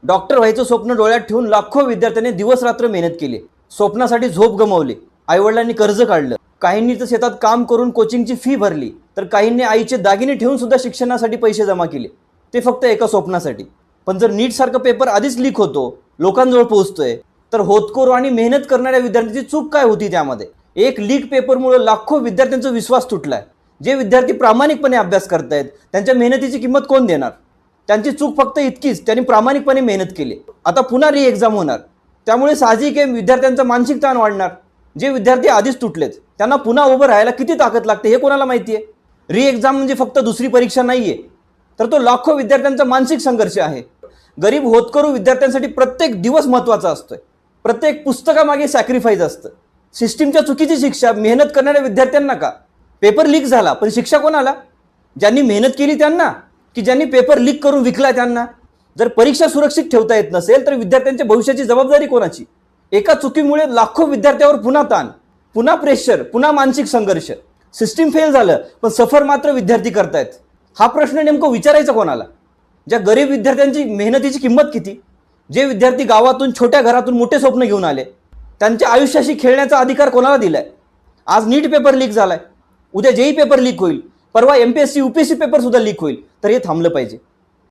Doctor व्हायचं स्वप्न डोळ्यात ठेवून लाखो विद्यार्थ्यांनी दिवस रात्र मेहनत केली, स्वप्नासाठी झोप गमावली, आईवडिलांनी कर्ज काढलं, काहींनी तर शेतात काम करून कोचिंगची फी भरली, तर काहींनी आईचे दागिने ठेवून सुद्धा शिक्षणासाठी पैसे जमा केले, ते फक्त एका स्वप्नासाठी. पण जर नीट सारखं पेपर आधीच लीक होतो, लोकांजवळ पोहोचतोय, तर होतकरू आणि मेहनत करणाऱ्या विद्यार्थ्यांची चूक काय होती त्यामध्ये? एक लीक पेपरमुळे लाखो विद्यार्थ्यांचा विश्वास तुटलाय. जे विद्यार्थी प्रामाणिकपणे अभ्यास करतायत त्यांच्या मेहनतीची किंमत कोण देणार? त्यांची चूक फक्त इतकीच, त्यांनी प्रामाणिकपणे मेहनत केली. आता पुन्हा री एक्झाम होणार, त्यामुळे साहजिक आहे विद्यार्थ्यांचा मानसिक ताण वाढणार. जे विद्यार्थी आधीच तुटलेत त्यांना पुन्हा उभं राहायला किती ताकद लागते हे कोणाला माहिती आहे? री एक्झाम म्हणजे फक्त दुसरी परीक्षा नाहीये, तर तो लाखो विद्यार्थ्यांचा मानसिक संघर्ष आहे. गरीब होतकरू विद्यार्थ्यांसाठी प्रत्येक दिवस महत्त्वाचा असतोय, प्रत्येक पुस्तकामागे सॅक्रिफाईस असतं. सिस्टीमच्या चुकीची शिक्षा मेहनत करणाऱ्या विद्यार्थ्यांना का? पेपर लीक झाला पण शिक्षा कोणाला? ज्यांनी मेहनत केली त्यांना, की ज्यांनी पेपर लीक करून विकला त्यांना? जर परीक्षा सुरक्षित ठेवता येत नसेल तर विद्यार्थ्यांच्या भविष्याची जबाबदारी कोणाची? एका चुकीमुळे लाखो विद्यार्थ्यांवर पुन्हा ताण, पुन्हा प्रेशर, पुन्हा मानसिक संघर्ष. सिस्टीम फेल झालं पण सफर मात्र विद्यार्थी करतायत. हा प्रश्न नेमकं विचारायचा कोणाला? ज्या गरीब विद्यार्थ्यांची मेहनतीची किंमत किती? जे विद्यार्थी गावातून छोट्या घरातून मोठे स्वप्न घेऊन आले, त्यांच्या आयुष्याशी खेळण्याचा अधिकार कोणाला दिलाय? आज नीट पेपर लीक झालाय, उद्या जेई पेपर लीक होईल, परवा MPSC UPSC पेपर सुद्धा लीक होईल, तर हे थांबलं पाहिजे.